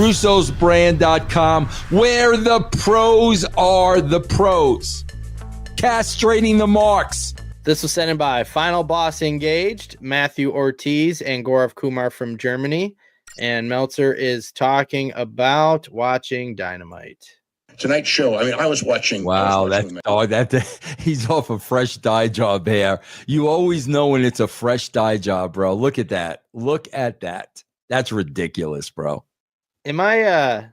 russosbrand.com, where the pros are the pros. Castrating the marks. This was sent in by Final Boss Engaged, Matthew Ortiz, and Gaurav Kumar from Germany. And Meltzer is talking about watching Dynamite. Tonight's show, I mean, I was watching. Wow, he's off a fresh dye job here. You always know when it's a fresh dye job, bro. Look at that. Look at that. That's ridiculous, bro. Am I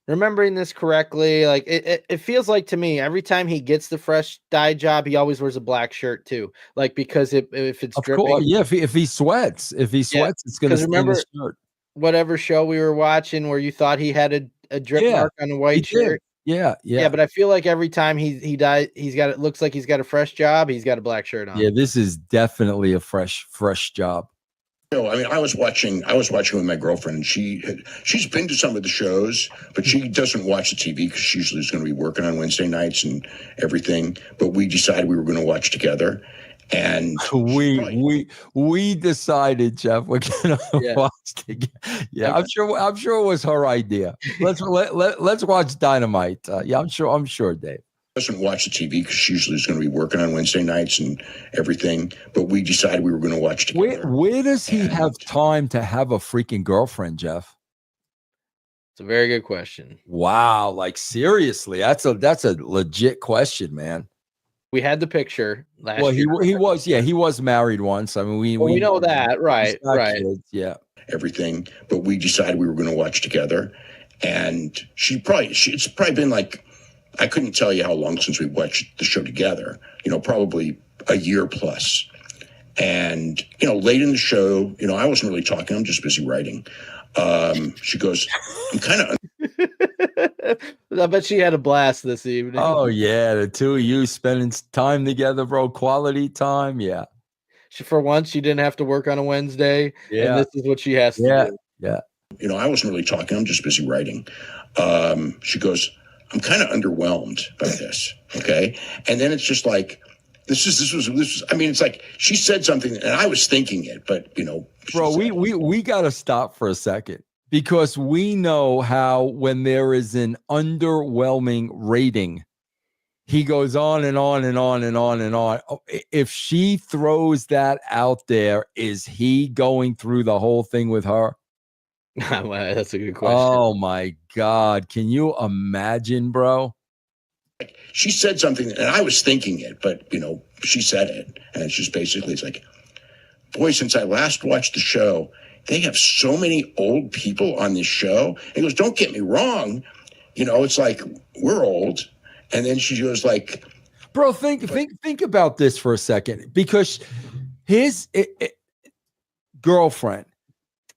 remembering this correctly? Like it feels like to me every time he gets the fresh dye job, he always wears a black shirt too. Like because if it's dripping, course, yeah. If he sweats, it's gonna stay in the shirt. Whatever show we were watching where you thought he had a drip mark on a white shirt. Yeah. But I feel like every time he dies, it looks like he's got a fresh job. He's got a black shirt on. Yeah, this is definitely a fresh job. No, I mean, I was watching with my girlfriend, and she's been to some of the shows, but she doesn't watch the TV because she usually is going to be working on Wednesday nights and everything. But we decided we were going to watch together, and we decided, Jeff, we're going to watch together. Yeah, okay. I'm sure it was her idea. Let's watch Dynamite. Yeah, I'm sure, Dave. Doesn't watch the TV because she usually is going to be working on Wednesday nights and everything. But we decided we were going to watch together. Where does he have time to have a freaking girlfriend, Jeff? It's a very good question. Wow, like seriously, that's a legit question, man. We had the picture last year. He was married once. I mean, we know that, right? Kids, yeah. Everything, but we decided we were going to watch together, and it's probably been like. I couldn't tell you how long since we watched the show together, probably a year plus. And, late in the show, I wasn't really talking. I'm just busy writing. She goes, I'm kind of. I bet she had a blast this evening. Oh, yeah. The two of you spending time together, bro. Quality time. Yeah. For once, she didn't have to work on a Wednesday. Yeah. And this is what she has to do. Yeah. I wasn't really talking. I'm just busy writing. She goes, I'm kind of underwhelmed by this. Okay. And then it's just like, this was, I mean, it's like she said something and I was thinking it, but bro, we got to stop for a second because we know how when there is an underwhelming rating, he goes on and on and on and on and on. If she throws that out there, is he going through the whole thing with her? Well, that's a good question. Oh my God. Can you imagine, bro? She said something and I was thinking it, but she said it. And it's just basically, it's like, boy, since I last watched the show, they have so many old people on this show. And he goes, don't get me wrong. It's like, we're old. And then she goes like, bro, think about this for a second, because his girlfriend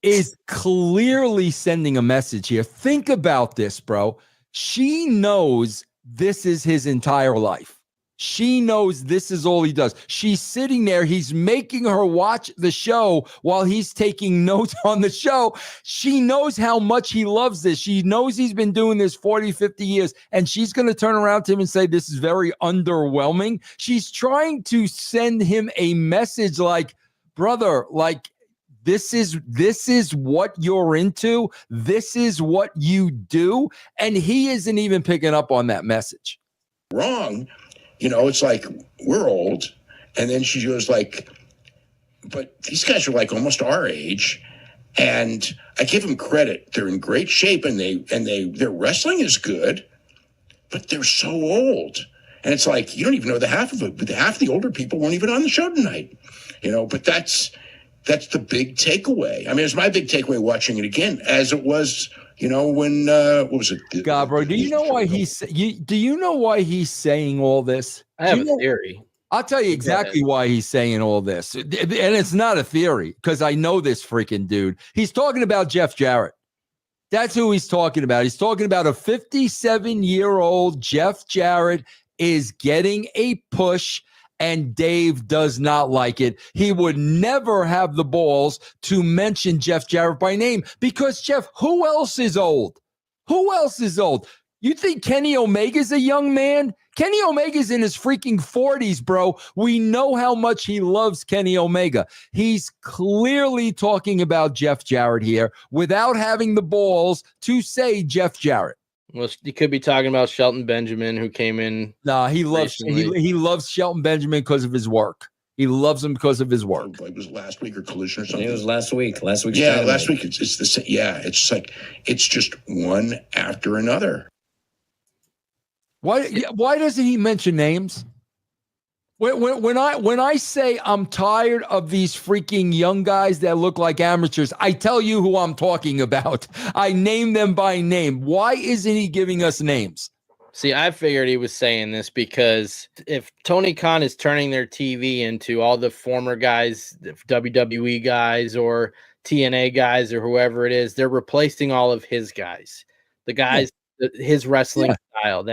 is clearly sending a message here. Think about this, bro. She knows this is his entire life. She knows this is all he does. She's sitting there. He's making her watch the show while he's taking notes on the show. She knows how much he loves this. She knows he's been doing this 40, 50 years, and she's going to turn around to him and say, this is very underwhelming. She's trying to send him a message like, brother, like, this is what you're into. This is what you do. And he isn't even picking up on that message. Wrong. It's like, we're old. And then she goes like, but these guys are like almost our age. And I give them credit. They're in great shape and their wrestling is good, but they're so old. And it's like, you don't even know the half of it. But half of the older people weren't even on the show tonight. But that's the big takeaway. I mean, it's my big takeaway watching it again, as it was, when what was it? God, bro, do you know why he's saying all this? I have a theory. I'll tell you exactly why he's saying all this. And it's not a theory, because I know this freaking dude. He's talking about Jeff Jarrett. That's who he's talking about. He's talking about a 57-year-old Jeff Jarrett is getting a push, and Dave does not like it. He would never have the balls to mention Jeff Jarrett by name because, Jeff, who else is old? Who else is old? You think Kenny Omega's a young man? Kenny Omega's in his freaking 40s, bro. We know how much he loves Kenny Omega. He's clearly talking about Jeff Jarrett here without having the balls to say Jeff Jarrett. Well, he could be talking about Shelton Benjamin, who came in. Nah, he loves Shelton Benjamin because of his work. He loves him because of his work. It was last week or Collision or something. It was last week. Last week. Yeah, last week. It's the same. Yeah, it's like it's just one after another. Why doesn't he mention names? When I say I'm tired of these freaking young guys that look like amateurs, I tell you who I'm talking about. I name them by name. Why isn't he giving us names? See, I figured he was saying this because if Tony Khan is turning their TV into all the former guys, the WWE guys or TNA guys or whoever it is, they're replacing all of his guys, the guys, his wrestling style.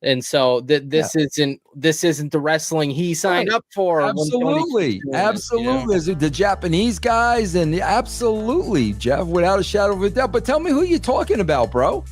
And so this isn't the wrestling he signed up for. Absolutely. The Japanese guys, and absolutely, Jeff, without a shadow of a doubt. But tell me who you're talking about, bro.